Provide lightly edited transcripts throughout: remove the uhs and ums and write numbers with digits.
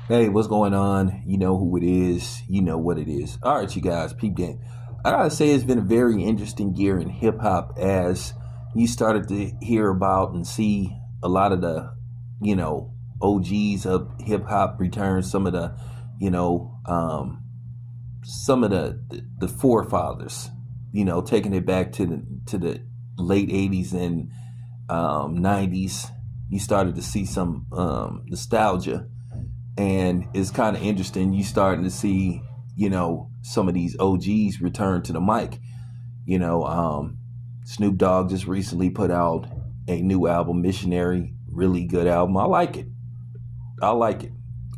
Hey, what's going on? You know who it is. You know what it is. All right, you guys, peep game. I gotta say, it's been a very interesting year in hip hop as you started to hear about and see a lot of the, you know, OGs of hip hop return. Some of the, you know, some of the forefathers, taking it back to the late '80s and '90s. You started to see some nostalgia, and it's kind of interesting. You starting to see, some of these OGs return to the mic. You know, Snoop Dogg just recently put out a new album, Missionary. Really good album. I like it. I like it.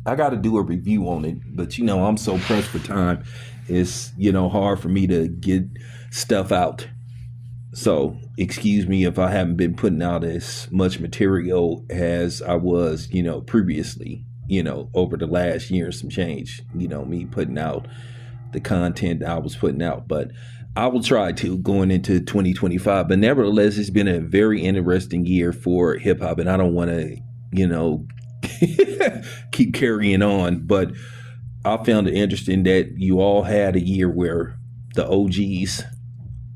I got to do a review on it, but I'm so pressed for time. It's hard for me to get stuff out. So excuse me if I haven't been putting out as much material as I was, previously, over the last year and some change, me putting out the content I was putting out. But I will try to going into 2025. But nevertheless, it's been a very interesting year for hip hop, and I don't want to, keep carrying on. But I found it interesting that you all had a year where the OGs,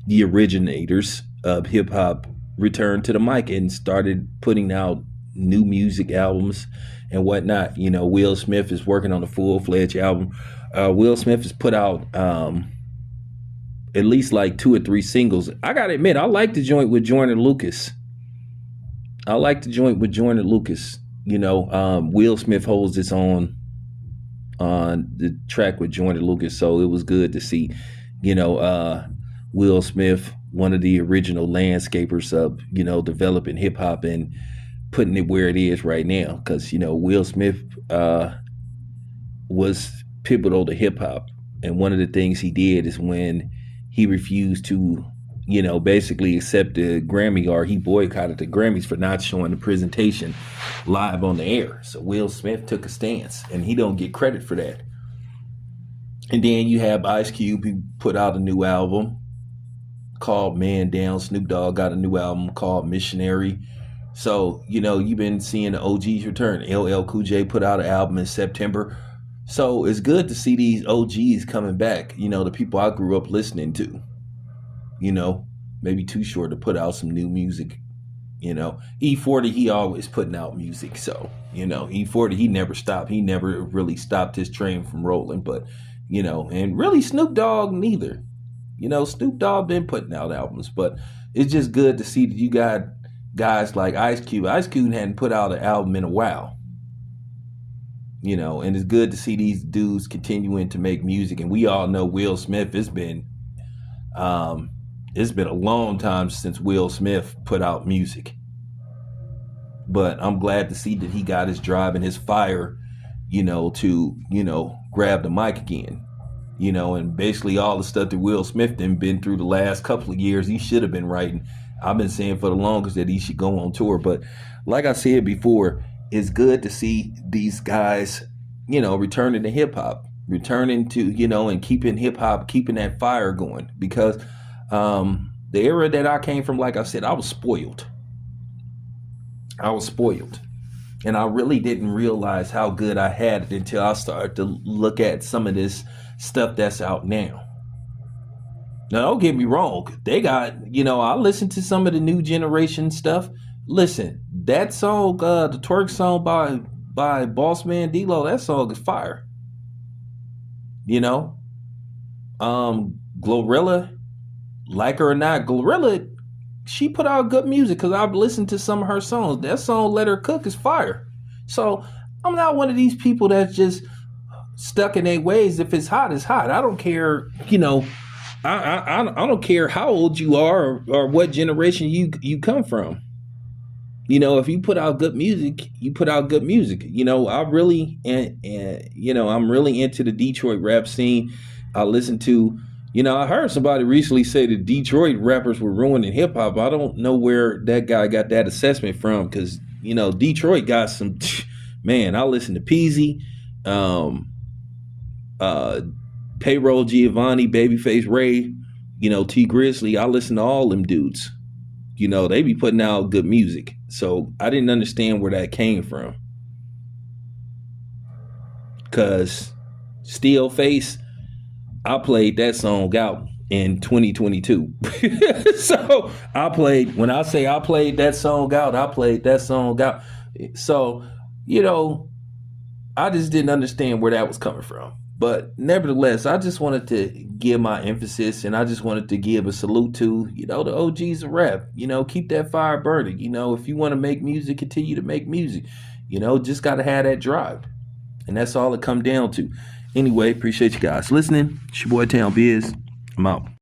the originators of hip hop, returned to the mic and started putting out new music albums and whatnot. Will Smith is working on a full fledged album. Will Smith has put out at least like two or three singles. I gotta admit, I like the joint with Joyner Lucas. I like the joint with Joyner Lucas. Will Smith holds its own on the track with Joyner Lucas, so it was good to see, Will Smith, one of the original landscapers of, developing hip hop and putting it where it is right now. Because, Will Smith was pivotal to hip hop. And one of the things he did is when he refused to, basically accept the Grammy, or he boycotted the Grammys for not showing the presentation live on the air. So Will Smith took a stance, and he don't get credit for that. And then you have Ice Cube, who put out a new album called Man Down. Snoop Dogg got a new album called Missionary. So, you've been seeing the OGs return. LL Cool J put out an album in September. So it's good to see these OGs coming back, the people I grew up listening to. Maybe Too Short to put out some new music. E40, he always putting out music. So, E40, he never stopped. He never really stopped his train from rolling. But, and really Snoop Dogg neither. Snoop Dogg been putting out albums, but it's just good to see that you got guys like Ice Cube. Ice Cube hadn't put out an album in a while. And it's good to see these dudes continuing to make music. And we all know Will Smith. It's been a long time since Will Smith put out music. But I'm glad to see that he got his drive and his fire, to, grab the mic again. And basically all the stuff that Will Smith done been through the last couple of years, he should have been writing. I've been saying for the longest that he should go on tour. But like I said before, it's good to see these guys, returning to hip hop, returning to, and keeping hip hop, keeping that fire going. Because the era that I came from, like I said, I was spoiled. I was spoiled. And I really didn't realize how good I had it until I started to look at some of this stuff that's out now. Now, don't get me wrong. They got, I listened to some of the new generation stuff. Listen, that song, the twerk song by Boss Man D-Lo, that song is fire. Glorilla, like her or not, Glorilla, she put out good music because I've listened to some of her songs. That song, Let Her Cook, is fire. So I'm not one of these people that's just stuck in their ways. If it's hot, it's hot. I don't care, I don't care how old you are, or what generation you come from. If you put out good music, you put out good music. I really, I'm really into the Detroit rap scene. I listen to, I heard somebody recently say that Detroit rappers were ruining hip hop. I don't know where that guy got that assessment from, because, Detroit got some, man, I listen to Peasy, Payroll Giovanni, Babyface Ray, T Grizzly. I listen to all them dudes. They be putting out good music. So I didn't understand where that came from. Cause Still Face, I played that song out in 2022. So when I say I played that song out, I played that song out. So, you know, I just didn't understand where that was coming from. But nevertheless, I just wanted to give my emphasis, and I just wanted to give a salute to, the OGs of rap. Keep that fire burning. If you want to make music, continue to make music. Just got to have that drive. And that's all it come down to. Anyway, appreciate you guys listening. It's your boy Town Biz. I'm out.